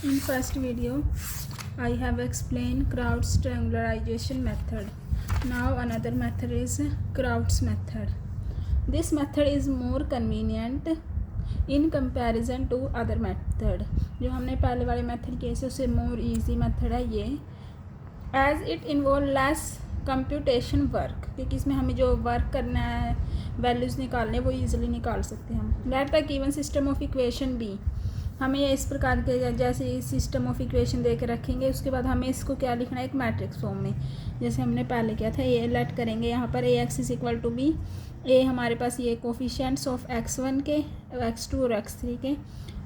In first video, I have explained Crowd's triangularization method. Now another method is Crowd's method. This method is more convenient in comparison to other method. जो हमने पहले वाले method किए थे उससे more easy method है ये, as it involve less computation work, क्योंकि इसमें हमें जो वर्क करना है वैल्यूज़ निकालने वो ईजिली निकाल सकते हैं हम. Let the given system of equation be, हमें इस प्रकार के जैसे सिस्टम ऑफ इक्वेशन दे के रखेंगे. उसके बाद हमें इसको क्या लिखना है, एक मैट्रिक्स फॉर्म में, जैसे हमने पहले किया था. ए लेट करेंगे यहाँ पर A X is equal to B. A हमारे पास ये कोफिशिएंट्स ऑफ x1 के, x2 और x3 के,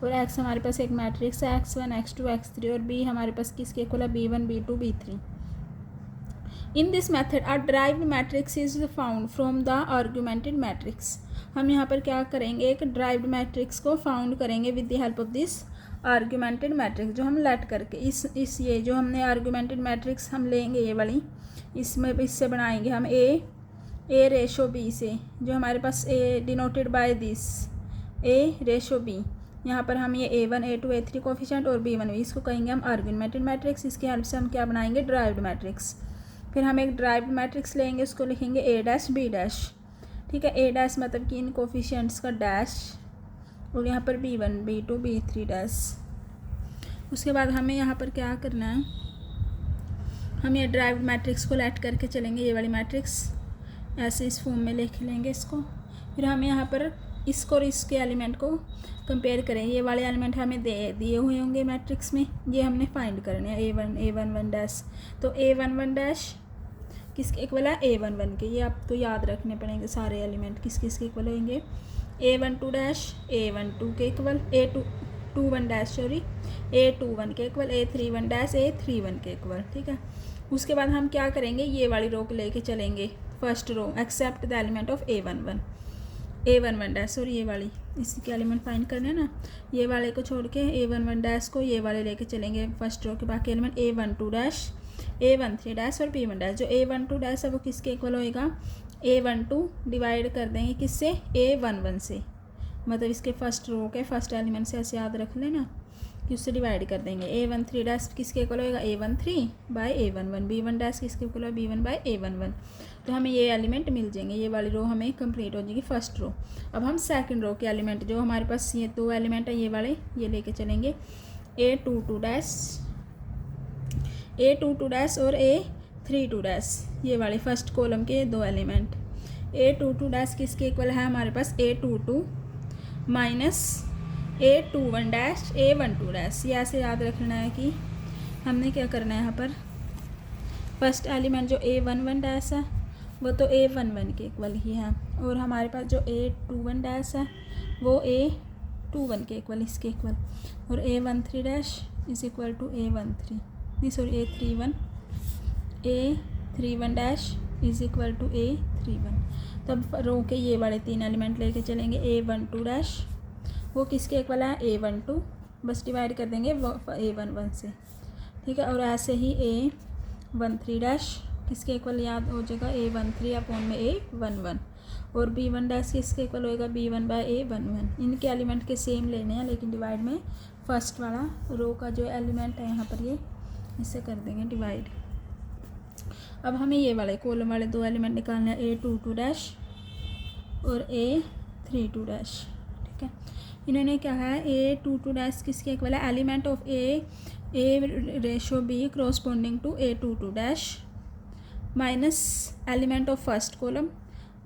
और x हमारे पास एक मैट्रिक्स है x1 x2 x3, और b हमारे पास किसके इक्वल है, b1 b2 b3. In this method, a derived matrix is found from the augmented matrix. हम यहाँ पर क्या करेंगे, एक ड्राइव्ड मैट्रिक्स को फाउंड करेंगे with the help of this augmented matrix, जो हम लेट करके इस ये जो हमने आर्गुमेंटेड मैट्रिक्स हम लेंगे ये वाली, इसमें इससे बनाएंगे हम ए रेशो बी से, जो हमारे पास A denoted by this A ratio B. यहाँ पर हम ये a1 a2 a3 कोफिशिएंट और b1 इसको कहेंगे हम आर्गुमेंटेड मैट्रिक्स. इसकी हेल्प से हम क्या बनाएंगे, ड्राइव्ड मैट्रिक्स. फिर हम एक ड्राइव्ड मैट्रिक्स लेंगे, उसको लिखेंगे a डैश b डैश. ठीक है, a डैश मतलब कि इन कोफिशिएंट्स का डैश, और यहाँ पर b1 b2 b3 डैश. उसके बाद हमें यहाँ पर क्या करना है, हम ये ड्राइव्ड मैट्रिक्स को लेट करके चलेंगे. ये वाली मैट्रिक्स ऐसे इस फॉर्म में लिख लेंगे इसको. फिर हमें यहाँ पर इसको और इसके एलिमेंट को कंपेयर करेंगे. ये वाले एलिमेंट हमें दिए हुए होंगे मैट्रिक्स में, ये हमने फाइंड करने हैं a11 डैश. तो a11 डैश किसके इक्वल है, a11 के. ये आपको याद रखने पड़ेंगे सारे एलिमेंट किस किस के इक्वल होंगे. a12 डैश a12 के equal, a21 dash sorry a21 के इक्वल, a31 डैश a31 के इक्वल. ठीक है, उसके बाद हम क्या करेंगे, ये वाली रो को लेके चलेंगे, first row except the element of a11 dash, sorry ये वाली इसी के एलिमेंट फाइंड करने हैं ना. ये वाले को छोड़ के a11 डैश को ये वाले लेके चलेंगे फर्स्ट रो के. बाकी element a12 dash a13 dash और b1 डैश. जो a12 डैश है वो किसके इक्वल होएगा, a12 डिवाइड कर देंगे किससे, a11 से, मतलब इसके फर्स्ट रो के फर्स्ट एलिमेंट से. ऐसे याद रख लेना कि उससे डिवाइड कर देंगे. a13 डैश किसके इक्वल होएगा, a13 bye a11. b1 dash किसके इक्वल है, b1 बाय a11. तो हमें ये एलिमेंट मिल जाएंगे. ये वाली रो हमें कंप्लीट हो जाएगी फर्स्ट रो. अब हम सेकंड रो के एलिमेंट, जो हमारे पास ये दो एलिमेंट है ये वाले, ये लेके चलेंगे. a22 डैश और a32 डैश, ये वाले फर्स्ट कॉलम के दो एलिमेंट. a22 डैश किसके इक्वल है हमारे पास, a22 minus a21 dash a12 dash. ये ऐसे याद रखना है कि हमने क्या करना है, यहाँ पर फर्स्ट एलिमेंट जो a11 डैश है वो तो a11 के इक्वल ही है, और हमारे पास जो a21 डैश है वो a21 के इक्वल, इसके इक्वल, और a13 dash is equal to a13 नहीं sorry a31 dash is equal to a31. तब रो के ये वाले तीन एलिमेंट लेके चलेंगे. a12 डैश वो किसके इक्वल है, a12, बस डिवाइड कर देंगे a11 से. ठीक है, और ऐसे ही a13 डैश किसके इक्वल याद हो जाएगा, a13 अपॉन में a11, और b1 डैश किसके इक्वल होएगा, b1 बाय a11. इनके एलिमेंट के सेम लेने हैं, लेकिन डिवाइड में फर्स्ट वाला रो का जो एलिमेंट है यहाँ पर ये इससे कर देंगे डिवाइड. अब हमें ये वाले कॉलम वाले दो एलिमेंट निकालने हैं, a22 डैश और a32 डैश. ठीक है, इन्होंने क्या है, a22 डैश किसके इक्वल है, element of a ratio b corresponding to a22 dash minus element of first column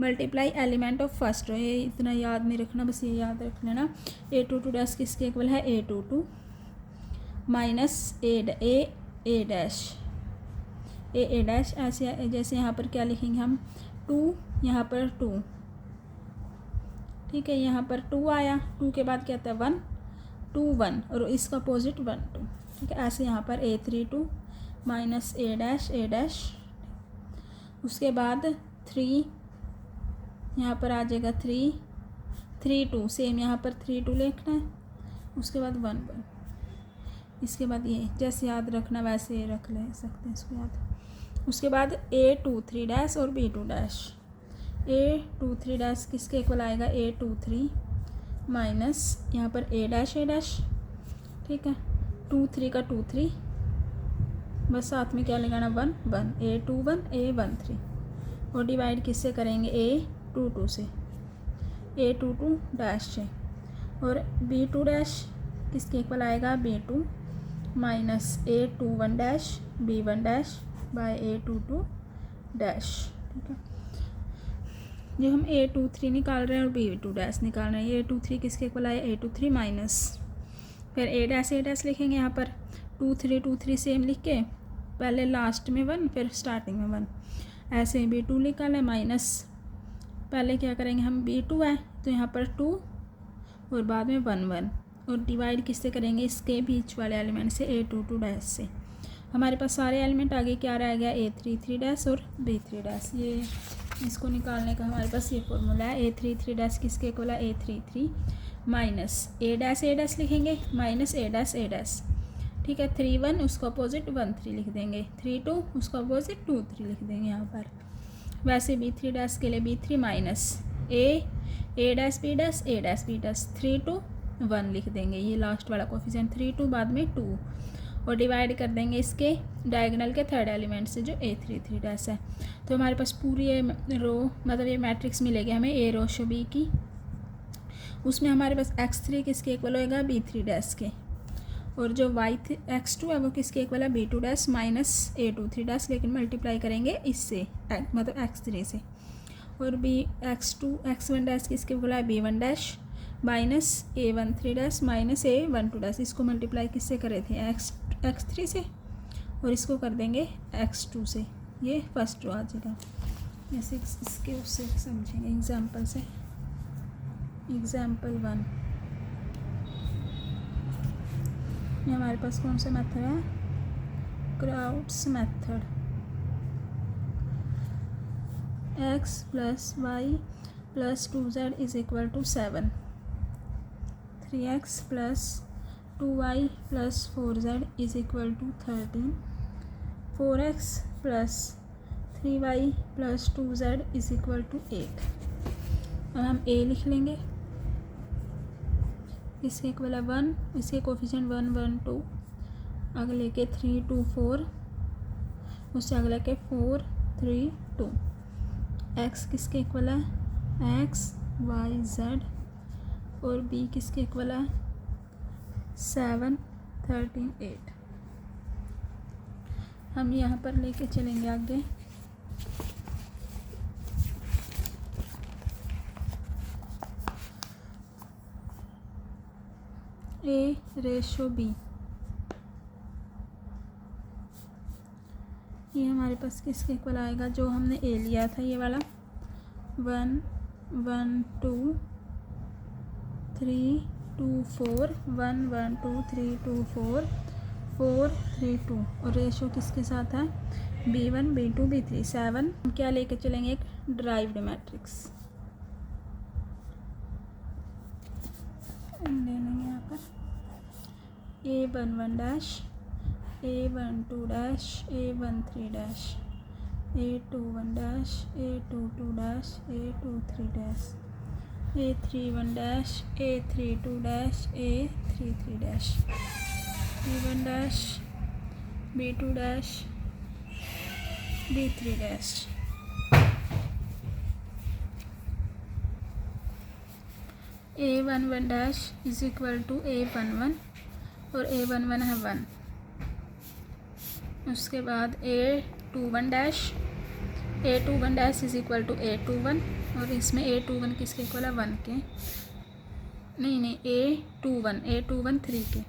multiply element of first row. ये इतना याद नहीं रखना, बस ये याद रख लेना. a22 डैश किसके इक्वल है, a22 माइनस ए डैश ए डैश. ऐसे जैसे यहाँ पर क्या लिखेंगे हम, 2 यहाँ पर 2. ठीक है, यहाँ पर 2 आया, 2 के बाद क्या आता है 1 2 1, और इसका अपोजिट 1 2. ठीक है, ऐसे यहाँ पर a32 माइनस ए डैश. उसके बाद 3 यहाँ पर आ जाएगा 3 2, सेम यहाँ पर 3 2 लिखना है. उसके बाद 1 1. इसके बाद ये जैसे याद रखना वैसे रख ले सकते हैं इसको याद. उसके बाद a23 डैश और b2 डैश. a23 डैश किसके इक्वल आएगा, a23 माइनस यहाँ पर ए डैश. ठीक है, 2 3 का 2 3, बस साथ में क्या लगाना 1 1, A2 1 A1 3, और डिवाइड किससे करेंगे A2 2 से, A2 2 डैश से, और B2 डैश किसके इक्वल आएगा B2 minus A2 1 dash B1 dash by A2 2 dash. ठीक है, जो हम A2 3 निकाल रहे हैं और B2 डैश निकाल रहे हैं, A2 3 किसके इक्वल आया A2 3 माइनस, फिर A डैश लिखेंगे यहाँ पर 2 3 सेम लिख के, पहले लास्ट में 1 फिर स्टार्टिंग में 1, ऐसे B2 निकाला है माइनस, पहले क्या करेंगे हम B2 है तो यहाँ पर 2 और बाद में 1 1, और डिवाइड किससे करेंगे इसके बीच वाले एलिमेंट से A2 2 डैश से। हमारे पास सारे एलिमेंट आगे क्या रह गया A3 3 डैश और B3 डैश, ये इसको निकालने का हमारे पास ये फॉर्मूला है। A3 3 डैश किसके इक्वल है A3 3 माइनस A डैश लिखेंगे माइनस A डैश। ठीक है, 3 1 उसका अपोजिट 1 3 लिख देंगे, 3 2 उसका अपोजिट 2 3 लिख देंगे यहाँ पर। वैसे B3 डैश के लिए B3 minus A dash B dash 3 2 1 लिख देंगे, ये लास्ट वाला कोफिशिएंट 3 2 बाद में 2, और डिवाइड कर देंगे इसके डायगोनल के थर्ड एलिमेंट से जो A3 3 डैश है। तो हमारे पास पूरी ये रो मतलब ये मैट्रिक्स मिलेगी हमें A रो शो B की, उसमें हमारे पास x3 किसके इक्वल होएगा B3 डैश के, और जो x2 है वो किसके इक्वल है B2 dash minus A2 3 dash, लेकिन मल्टीप्लाई करेंगे इससे मतलब x3 से, और x1 डैश किसके इक्वल है B1 dash minus A1 3 dash minus A1 2 dash, इसको मल्टीप्लाई किससे करे थे x3 से, और इसको कर देंगे x2 से, ये फर्स्ट रो आ जाएगा। जैसे इसके उससे समझेंगे एग्जाम्पल से, एग्जाम्पल 1, ये हमारे पास कौन सा मेथड है Crout's method, x plus y plus 2z is equal to 7, 3x plus 2y plus 4z is equal to 13, 4x plus 3y plus 2z is equal to 8। अब हम a लिख लेंगे, इसके इक्वल है 1, इसके कोफिशिएंट 1 1 2, अगले के 3 2 4, उससे अगले के 4 3 2, x किसके इक्वल है x y z, और b किसके इक्वल है 7 13 8। हम यहाँ पर लेके चलेंगे आगे, A रेशो B, ये हमारे पास किसके इक्वल आएगा जो हमने A लिया था ये वाला 1 1 2 3 2 4 1 1 2 3 2 4 4 3 2, और रेशो किसके साथ है B1 B2 B3 7। हम क्या लेके चलेंगे एक ड्राइव्ड मैट्रिक्स ले लेंगे यहाँ पर A11 dash A12 dash A13 dash A21 dash A22 dash A23 dash A31 dash A32 dash A33 dash B1 dash B2 dash B3 dash. A11 dash is equal to A11, और A11 है 1, उसके बाद A21 dash is equal to A21, और इसमें A21 किसके equal है 1 के, नहीं A21 3 के,